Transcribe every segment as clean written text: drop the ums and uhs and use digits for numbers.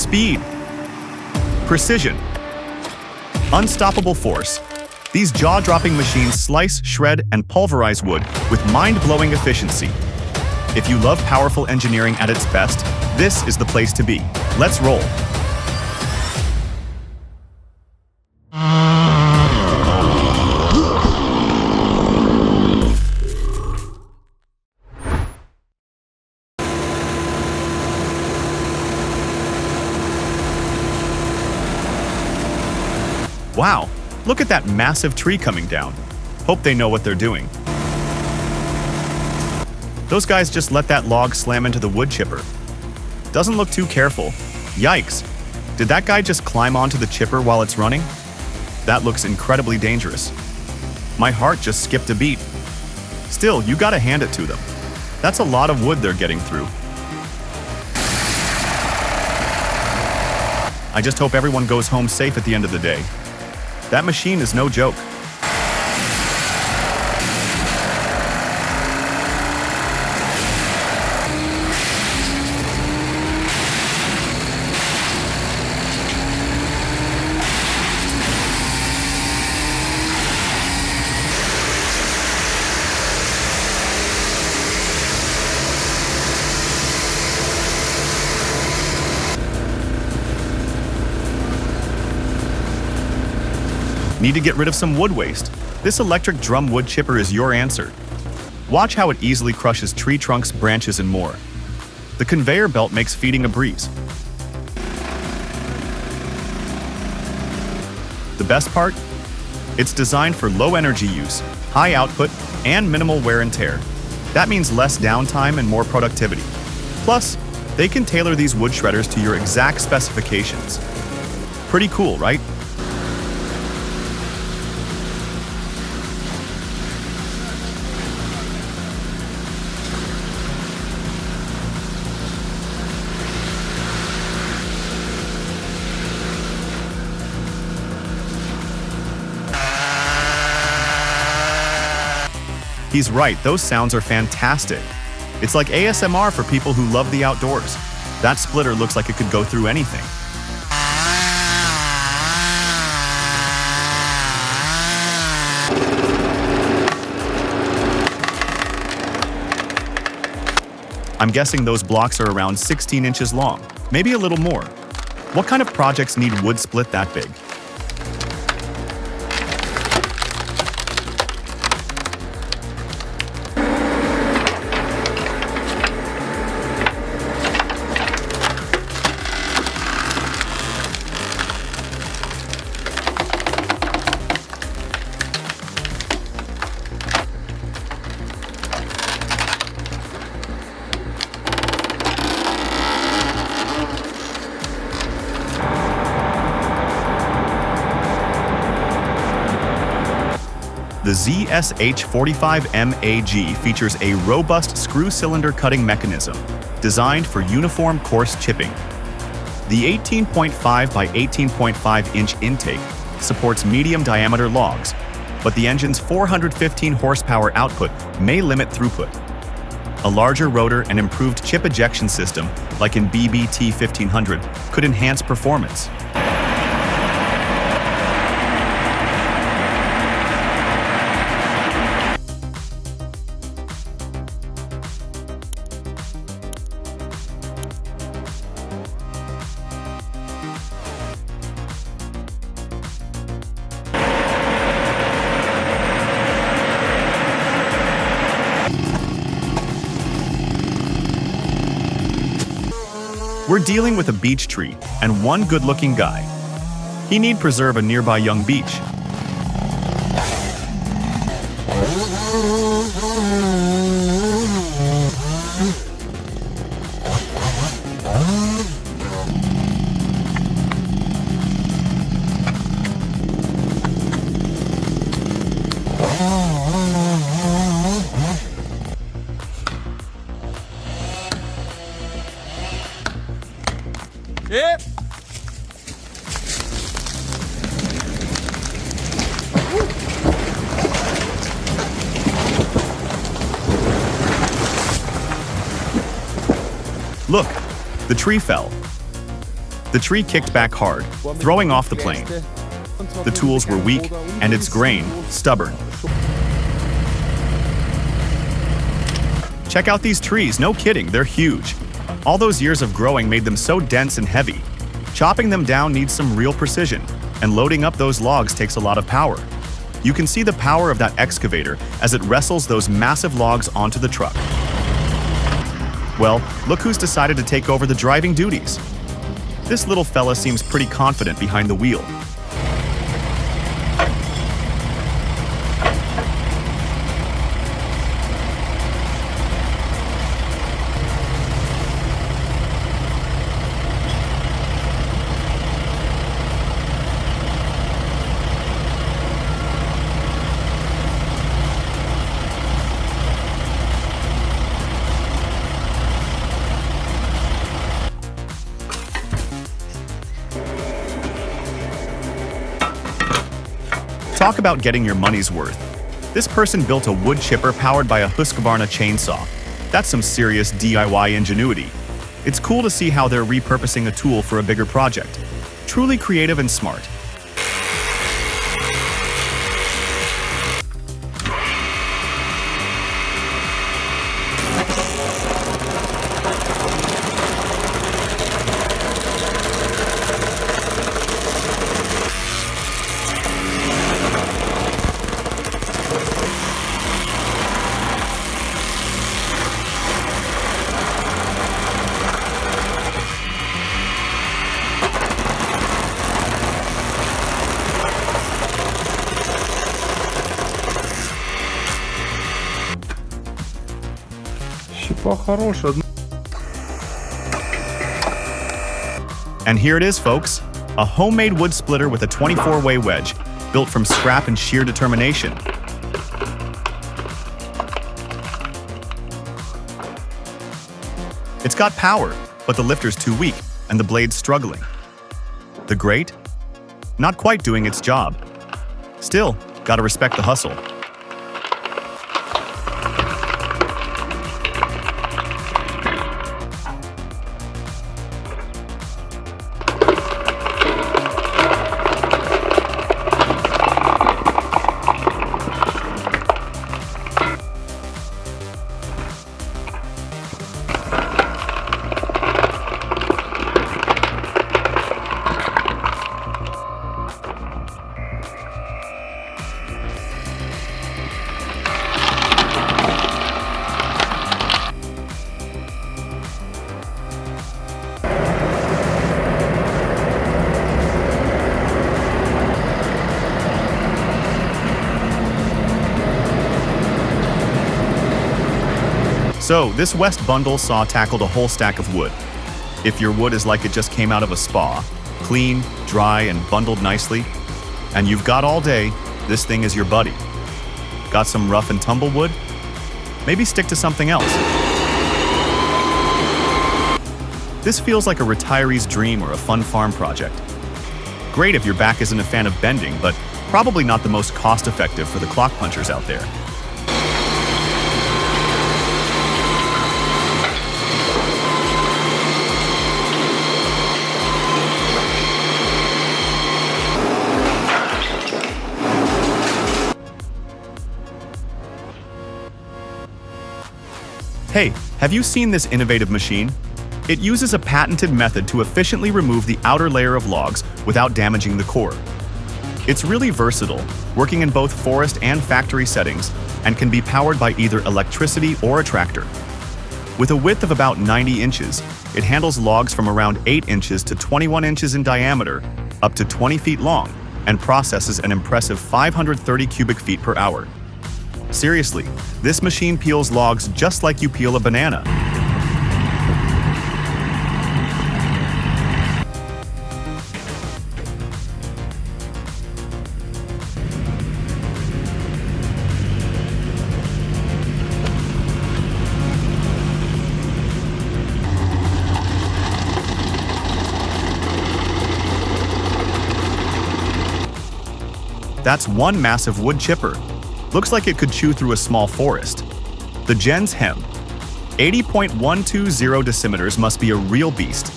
Speed. Precision. Unstoppable force. These jaw-dropping machines slice, shred, and pulverize wood with mind-blowing efficiency. If you love powerful engineering at its best, this is the place to be. Let's roll. Wow, look at that massive tree coming down. Hope they know what they're doing. Those guys just let that log slam into the wood chipper. Doesn't look too careful. Yikes. Did that guy just climb onto the chipper while it's running? That looks incredibly dangerous. My heart just skipped a beat. Still, you gotta hand it to them. That's a lot of wood they're getting through. I just hope everyone goes home safe at the end of the day. That machine is no joke. Need to get rid of some wood waste? This electric drum wood chipper is your answer. Watch how it easily crushes tree trunks, branches, and more. The conveyor belt makes feeding a breeze. The best part? It's designed for low energy use, high output, and minimal wear and tear. That means less downtime and more productivity. Plus, they can tailor these wood shredders to your exact specifications. Pretty cool, right? He's right, those sounds are fantastic. It's like ASMR for people who love the outdoors. That splitter looks like it could go through anything. I'm guessing those blocks are around 16 inches long, maybe a little more. What kind of projects need wood split that big? The ZSH45MAG features a robust screw cylinder cutting mechanism designed for uniform coarse chipping. The 18.5 by 18.5 inch intake supports medium diameter logs, but the engine's 415 horsepower output may limit throughput. A larger rotor and improved chip ejection system, like in BBT 1500, could enhance performance. We're dealing with a beech tree and one good-looking guy. He need preserve a nearby young beech. Yep. Look, the tree fell. The tree kicked back hard, throwing off the plane. The tools were weak, and its grain stubborn. Check out these trees, no kidding, they're huge. All those years of growing made them so dense and heavy. Chopping them down needs some real precision, and loading up those logs takes a lot of power. You can see the power of that excavator as it wrestles those massive logs onto the truck. Well, look who's decided to take over the driving duties. This little fella seems pretty confident behind the wheel. Talk about getting your money's worth. This person built a wood chipper powered by a Husqvarna chainsaw. That's some serious DIY ingenuity. It's cool to see how they're repurposing a tool for a bigger project. Truly creative and smart. And here it is, folks. A homemade wood splitter with a 24-way wedge, built from scrap and sheer determination. It's got power, but the lifter's too weak, and the blade's struggling. The grate? Not quite doing its job. Still, gotta respect the hustle. So, this West bundle saw tackled a whole stack of wood. If your wood is like it just came out of a spa, clean, dry, and bundled nicely, and you've got all day, this thing is your buddy. Got some rough and tumble wood? Maybe stick to something else. This feels like a retiree's dream or a fun farm project. Great if your back isn't a fan of bending, but probably not the most cost-effective for the clock punchers out there. Hey, have you seen this innovative machine? It uses a patented method to efficiently remove the outer layer of logs without damaging the core. It's really versatile, working in both forest and factory settings, and can be powered by either electricity or a tractor. With a width of about 90 inches, it handles logs from around 8 inches to 21 inches in diameter, up to 20 feet long, and processes an impressive 530 cubic feet per hour. Seriously, this machine peels logs just like you peel a banana. That's one massive wood chipper. Looks like it could chew through a small forest. The Gens Hem. 80.120 decimeters must be a real beast.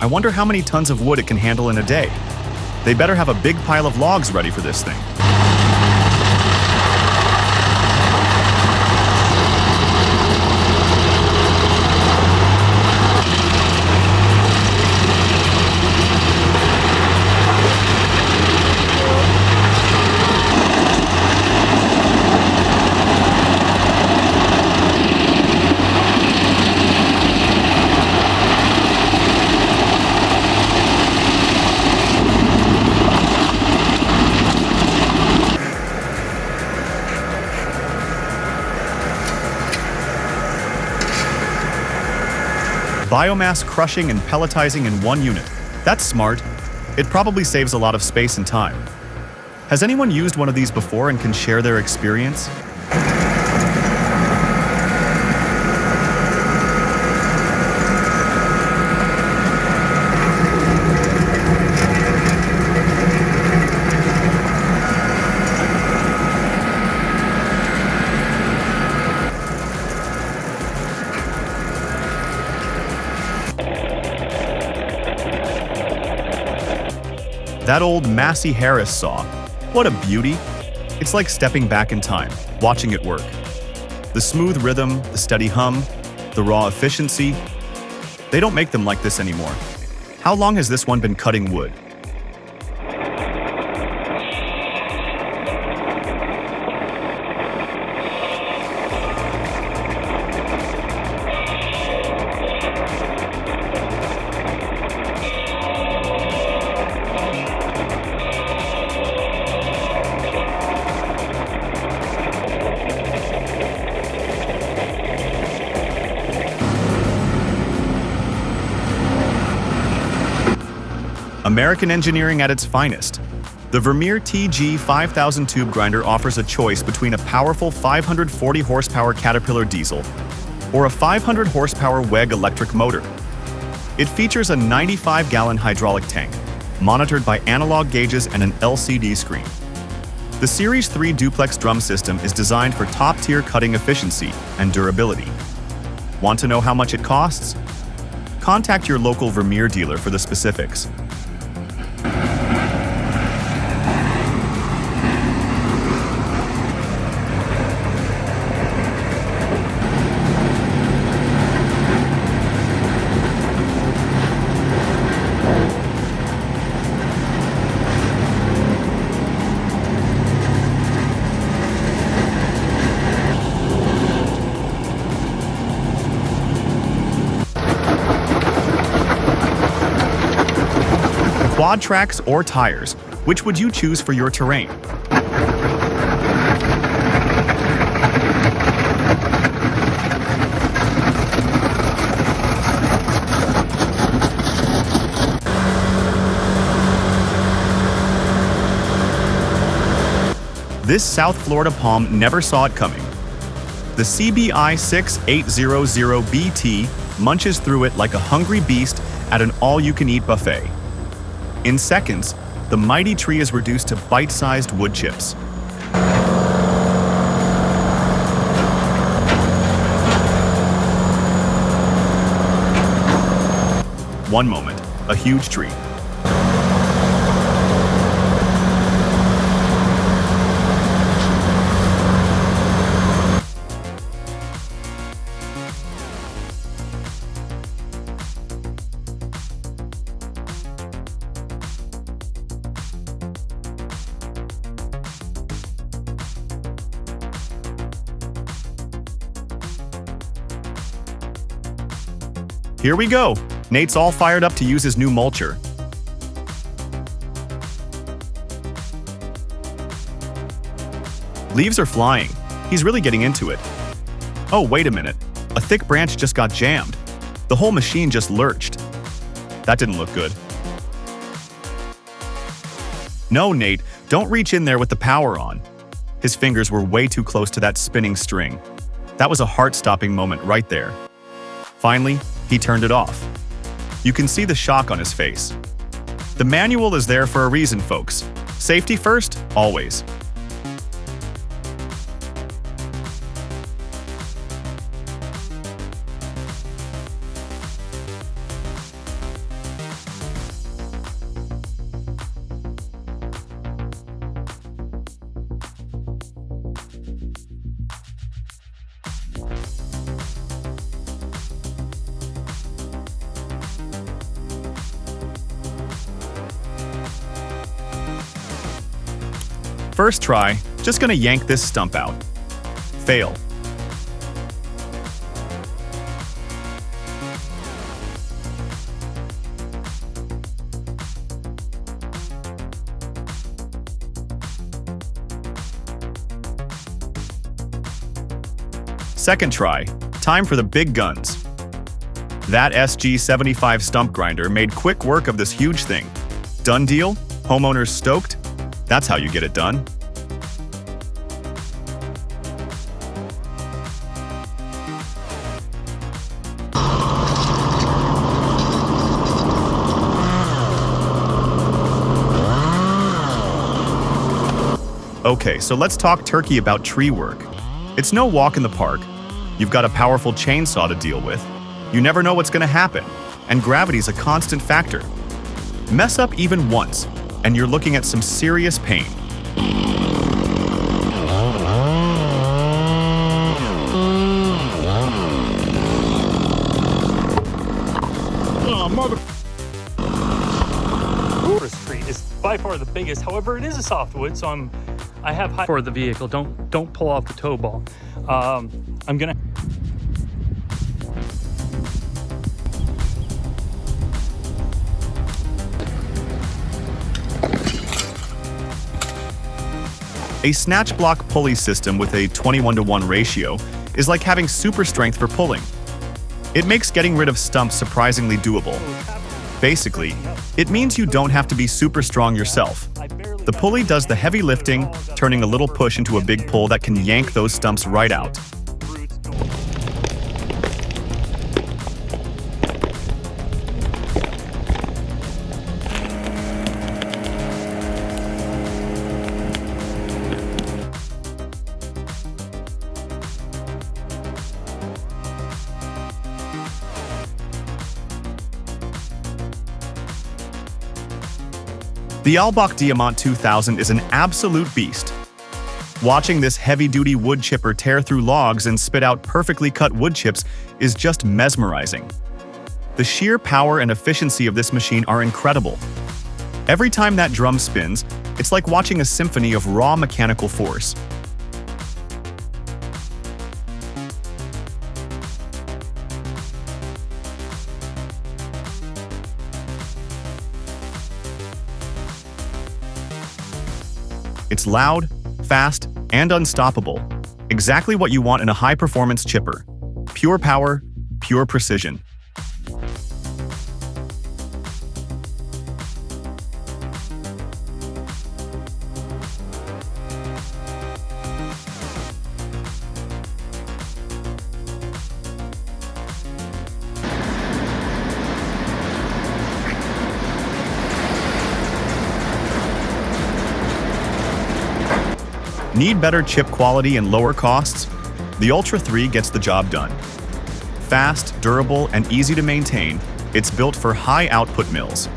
I wonder how many tons of wood it can handle in a day. They better have a big pile of logs ready for this thing. Biomass crushing and pelletizing in one unit. That's smart. It probably saves a lot of space and time. Has anyone used one of these before and can share their experience? That old Massey Harris saw. What a beauty. It's like stepping back in time, watching it work. The smooth rhythm, the steady hum, the raw efficiency. They don't make them like this anymore. How long has this one been cutting wood? American engineering at its finest. The Vermeer TG 5000 tube grinder offers a choice between a powerful 540 horsepower Caterpillar diesel or a 500 horsepower WEG electric motor. It features a 95-gallon hydraulic tank, monitored by analog gauges and an LCD screen. The Series 3 duplex drum system is designed for top-tier cutting efficiency and durability. Want to know how much it costs? Contact your local Vermeer dealer for the specifics. Quad tracks or tires, which would you choose for your terrain? This South Florida palm never saw it coming. The CBI 6800BT munches through it like a hungry beast at an all-you-can-eat buffet. In seconds, the mighty tree is reduced to bite-sized wood chips. One moment, a huge tree. Here we go! Nate's all fired up to use his new mulcher. Leaves are flying. He's really getting into it. Oh, wait a minute. A thick branch just got jammed. The whole machine just lurched. That didn't look good. No, Nate, don't reach in there with the power on. His fingers were way too close to that spinning string. That was a heart-stopping moment right there. Finally, he turned it off. You can see the shock on his face. The manual is there for a reason, folks. Safety first, always. First try, just gonna yank this stump out. Fail. Second try, time for the big guns. That SG-75 stump grinder made quick work of this huge thing. Done deal? Homeowners stoked? That's how you get it done. Okay, so let's talk turkey about tree work. It's no walk in the park. You've got a powerful chainsaw to deal with. You never know what's going to happen, and gravity's a constant factor. Mess up even once, and you're looking at some serious pain. Oh, mother... Tree is by far the biggest. However, it is a softwood, so I have high for the vehicle. Don't pull off the tow ball. I'm gonna. A snatch block pulley system with a 21-to-1 ratio is like having super strength for pulling. It makes getting rid of stumps surprisingly doable. Basically, it means you don't have to be super strong yourself. The pulley does the heavy lifting, turning a little push into a big pull that can yank those stumps right out. The Albach Diamant 2000 is an absolute beast. Watching this heavy-duty wood chipper tear through logs and spit out perfectly cut wood chips is just mesmerizing. The sheer power and efficiency of this machine are incredible. Every time that drum spins, it's like watching a symphony of raw mechanical force. It's loud, fast, and unstoppable. Exactly what you want in a high-performance chipper. Pure power, pure precision. Need better chip quality and lower costs? The Ultra 3 gets the job done. Fast, durable, and easy to maintain, it's built for high-output mills.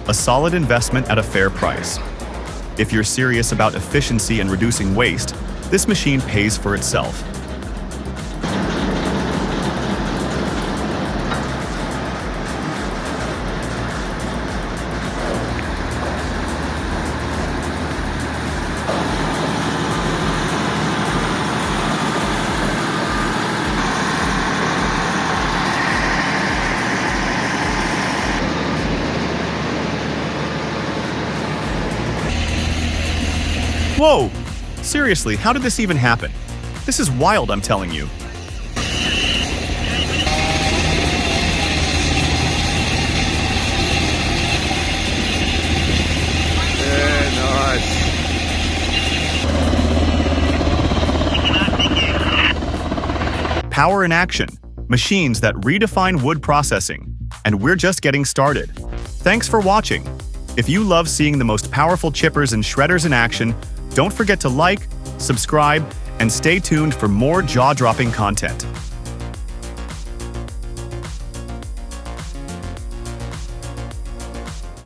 A solid investment at a fair price. If you're serious about efficiency and reducing waste, this machine pays for itself. Whoa! Seriously, how did this even happen? This is wild, I'm telling you. Power in action. Machines that redefine wood processing. And we're just getting started. Thanks for watching. If you love seeing the most powerful chippers and shredders in action, don't forget to like, subscribe, and stay tuned for more jaw-dropping content.